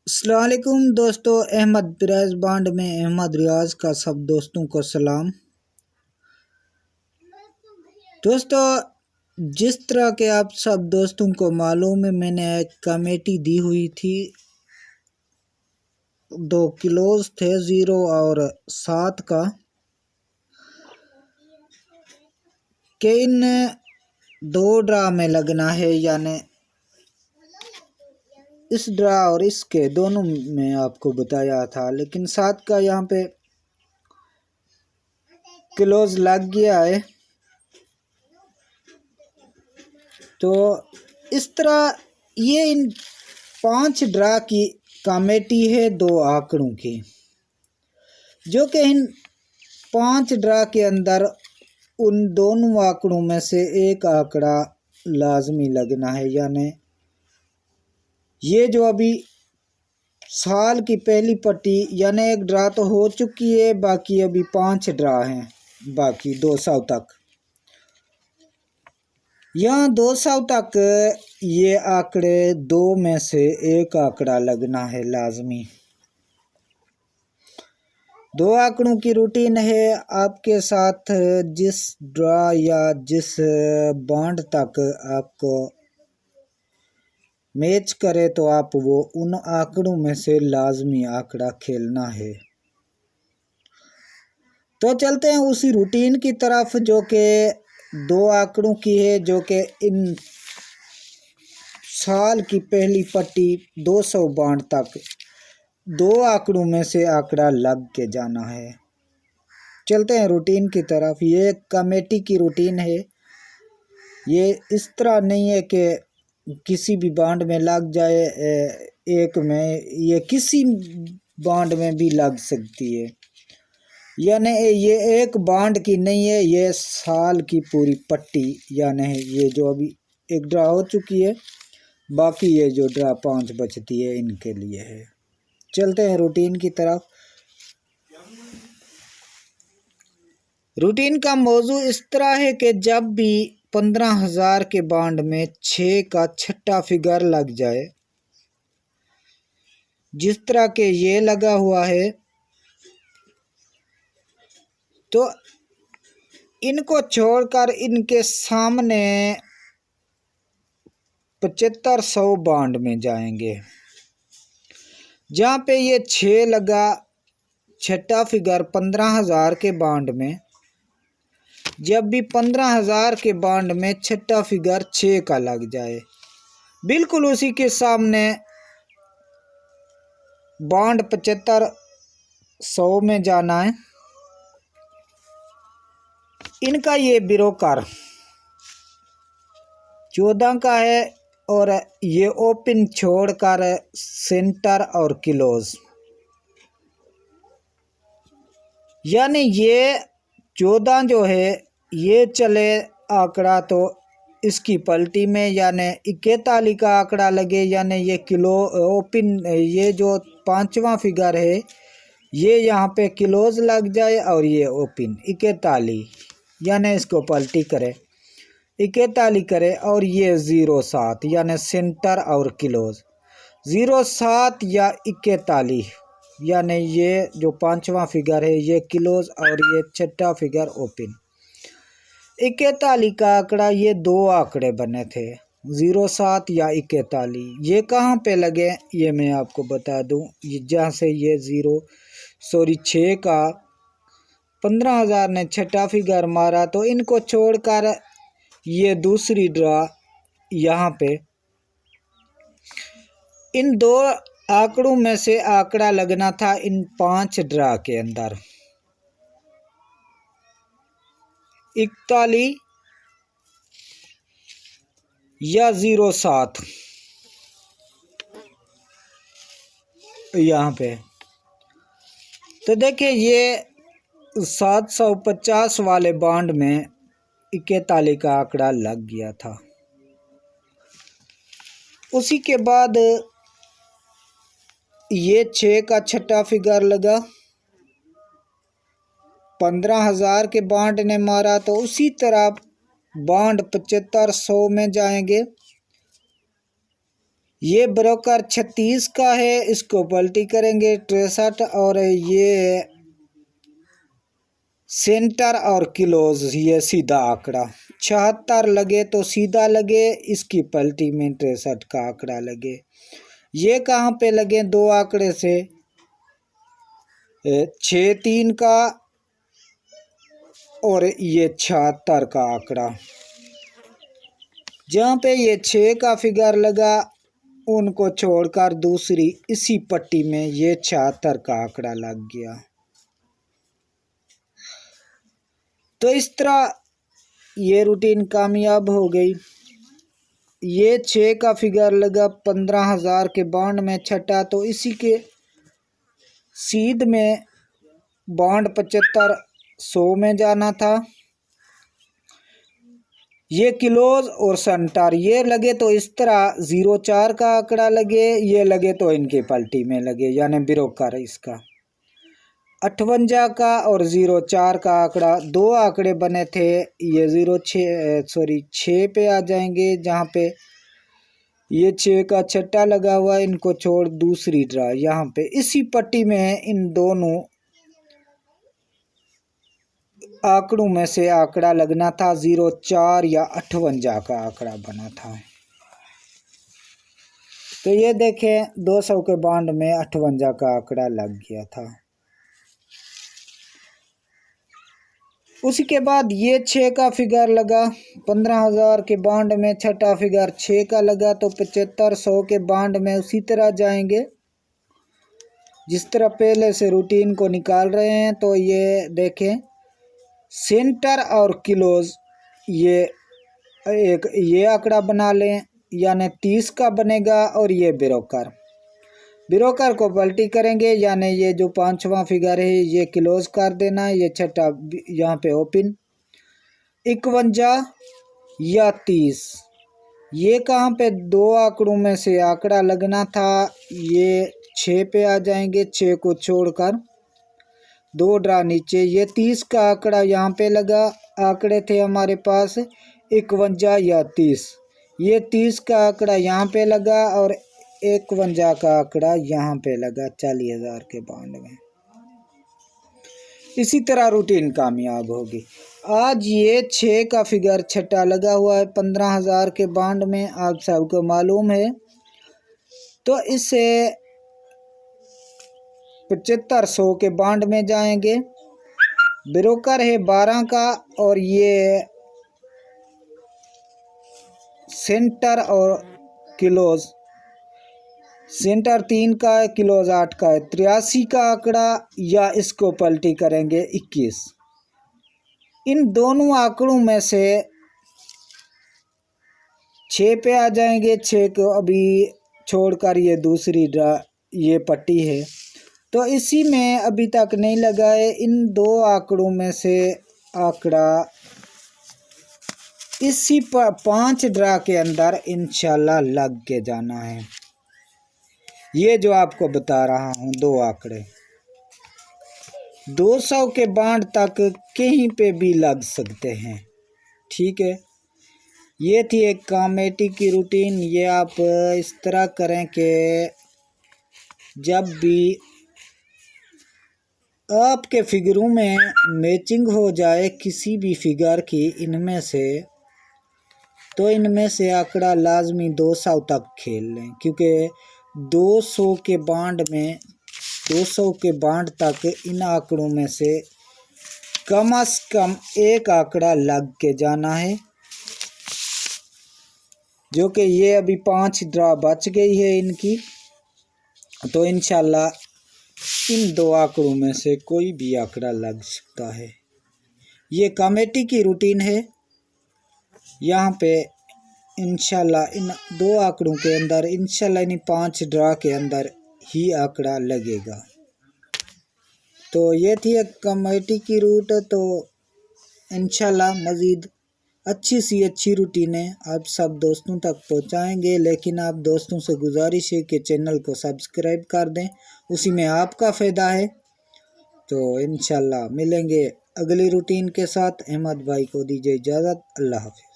अस्सलाम वालेकुम दोस्तों, अहमद प्रेस बांड में अहमद रियाज का सब दोस्तों को सलाम। दोस्तों, जिस तरह के आप सब दोस्तों को मालूम है, मैंने एक कमेटी दी हुई थी। 2 किलोज थे 0 और 7 का, कि इन 2 ड्रा में लगना है, यानी इस ड्रा और इसके दोनों में आपको बताया था। लेकिन 7 का यहाँ पे क्लोज लग गया है। तो इस तरह ये इन 5 ड्रा की कमेटी है 2 आंकड़ों की, जो कि इन 5 ड्रा के अंदर उन दोनों आंकड़ों में से एक आंकड़ा लाजमी लगना है। यानी ये जो अभी साल की पहली पट्टी, यानी एक ड्रा तो हो चुकी है, बाकी अभी 5 ड्रा हैं, बाकी 200 तक। यहाँ 200 तक ये आंकड़े 2 में से एक आंकड़ा लगना है लाजमी। 2 आंकड़ों की रूटीन है आपके साथ। जिस ड्रा या जिस बॉन्ड तक आपको मैच करे तो आप वो उन आंकड़ों में से लाजमी आंकड़ा खेलना है। तो चलते हैं उसी रूटीन की तरफ, जो कि 2 आंकड़ों की है, जो कि इन साल की पहली पट्टी 200 बॉन्ड तक 2 आंकड़ों में से आंकड़ा लग के जाना है। चलते हैं रूटीन की तरफ। ये कमेटी की रूटीन है। ये इस तरह नहीं है कि किसी भी बॉन्ड में लग जाए, एक में, ये किसी बॉन्ड में भी लग सकती है। यानी ये एक बॉन्ड की नहीं है, ये साल की पूरी पट्टी। यानी ये जो अभी एक ड्रा हो चुकी है, बाकी ये जो ड्रा 5 बचती है इनके लिए है। चलते हैं रूटीन की तरफ। रूटीन का मौजू इस तरह है कि जब भी 15,000 के बॉन्ड में 6 का छठा फिगर लग जाए, जिस तरह के ये लगा हुआ है, तो इनको छोड़कर इनके सामने 7500 बॉन्ड में जाएंगे। जहाँ पे ये 6 लगा, छठा फिगर 15,000 के बॉन्ड में, जब भी 15,000 के बॉन्ड में छठा फिगर 6 का लग जाए, बिल्कुल उसी के सामने बॉन्ड 7500 में जाना है। इनका ये ब्रोकर 14 का है, और ये ओपन छोड़कर सेंटर और क्लोज, यानी ये 14 जो है ये चले आंकड़ा तो इसकी पलटी में, यानी 41 का आंकड़ा लगे, यानी ये किलो ओपन, ये जो 5वां फिगर है ये यहाँ पे क्लोज लग जाए, और ये ओपन 41, यानी इसको पलटी करे 41 करे, और ये 07 यानी सेंटर और क्लोज 07 या 41, यानी ये जो 5वां फिगर है ये क्लोज और ये छठा फिगर ओपन। 41 का आंकड़ा, ये 2 आंकड़े बने थे 07 या 41। ये कहाँ पे लगे ये मैं आपको बता दूं। जहाँ से ये 6 का 15,000 ने छठा फिगर मारा, तो इनको छोड़कर ये दूसरी ड्रा यहाँ पे इन 2 आंकड़ों में से आंकड़ा लगना था इन 5 ड्रा के अंदर। 41 या 07 यहाँ पे। तो देखिए ये 750 वाले बॉन्ड में 41 का आंकड़ा लग गया था। उसी के बाद ये 6 का छठा फिगर लगा, 15,000 के बॉन्ड ने मारा, तो उसी तरह बॉन्ड 7500 में जाएंगे, ये ब्रोकर 36 का है, इसको पलटी करेंगे 63, और ये सेंटर और क्लोज ये सीधा आंकड़ा 76 लगे तो सीधा लगे, इसकी पलटी में 63 का आंकड़ा लगे। ये कहाँ पे लगे? दो आंकड़े से 63 का और ये 76 का आंकड़ा। जहाँ पे ये 6 का फिगर लगा उनको छोड़कर दूसरी इसी पट्टी में ये 76 का आंकड़ा लग गया। तो इस तरह ये रूटीन कामयाब हो गई। ये 6 का फिगर लगा 15,000 के बॉन्ड में छटा, तो इसी के सीध में बॉन्ड 7500 में जाना था। ये क्लोज और सेंटर ये लगे तो इस तरह 04 का आंकड़ा लगे, ये लगे तो इनके पलटी में लगे, यानी ब्रोकर इसका 58 का और 04 का आंकड़ा। दो आंकड़े बने थे, ये 6 पे आ जाएंगे, जहाँ पे ये 6 का छट्टा लगा हुआ है, इनको छोड़ दूसरी ड्रा यहाँ पे इसी पट्टी में इन दोनों आंकड़ों में से आंकड़ा लगना था। 04 या 58 का आंकड़ा बना था। तो ये देखें 200 के बॉन्ड में 58 का आंकड़ा लग गया था। उसी के बाद ये 6 का फिगर लगा 15,000 के बॉन्ड में, छठा फिगर 6 का लगा, तो 7500 के बॉन्ड में उसी तरह जाएंगे जिस तरह पहले से रूटीन को निकाल रहे हैं। तो ये देखें सेंटर और क्लोज ये ये आंकड़ा बना लें, यानी 30 का बनेगा, और ये ब्रोकर को पलटी करेंगे, यानी ये जो 5वां फिगर है ये क्लोज कर देना, ये छठा यहाँ पे ओपन 51 या 30। ये कहाँ पे दो आंकड़ों में से आंकड़ा लगना था, ये 6 पे आ जाएंगे, 6 को छोड़कर दो ड्रा नीचे। ये 30 का आंकड़ा यहाँ पे लगा, आंकड़े थे हमारे पास 51 या 30। ये 30 का आंकड़ा यहाँ पे लगा और 51 का आंकड़ा यहाँ पे लगा 40,000 के बॉन्ड में। इसी तरह रूटीन कामयाब होगी। आज ये 6 का फिगर छठा लगा हुआ है 15,000 के बॉन्ड में, आप सबको मालूम है। तो इससे 7500 के बॉन्ड में जाएंगे। ब्रोकर है 12 का और ये सेंटर और क्लोज, सेंटर 3 का है, क्लोज 8 का है। 83 का आंकड़ा या इसको पलटी करेंगे 21। इन दोनों आंकड़ों में से 6 पे आ जाएंगे, 6 को अभी छोड़कर ये दूसरी ये पट्टी है, तो इसी में अभी तक नहीं लगा है। इन दो आंकड़ों में से आंकड़ा इसी 5 ड्रा के अंदर इंशाल्लाह लग के जाना है। ये जो आपको बता रहा हूँ दो आंकड़े 200 के बॉन्ड तक कहीं पे भी लग सकते हैं, ठीक है। ये थी एक कमेटी की रूटीन। ये आप इस तरह करें कि जब भी आपके फिगरों में मैचिंग हो जाए किसी भी फिगर की इनमें से, तो इनमें से आंकड़ा लाजमी 200 तक खेल लें, क्योंकि 200 के बॉन्ड में 200 के बॉन्ड तक इन आंकड़ों में से कम एक आंकड़ा लग के जाना है, जो कि ये अभी 5 ड्रा बच गई है इनकी। तो इंशाल्लाह इन दो आंकड़ों में से कोई भी आंकड़ा लग सकता है। ये कमेटी की रूटीन है। यहाँ पे इंशाल्लाह इन दो आंकड़ों के अंदर इंशाल्लाह इन 5 ड्रा के अंदर ही आंकड़ा लगेगा। तो ये थी एक कमेटी की रूट। तो इंशाल्लाह मज़ीद अच्छी सी अच्छी रूटीनें आप सब दोस्तों तक पहुंचाएंगे, लेकिन आप दोस्तों से गुजारिश है कि चैनल को सब्सक्राइब कर दें, उसी में आपका फ़ायदा है। तो इंशाल्लाह मिलेंगे अगली रूटीन के साथ। अहमद भाई को दीजिए इजाज़त। अल्लाह हाफ़िज़।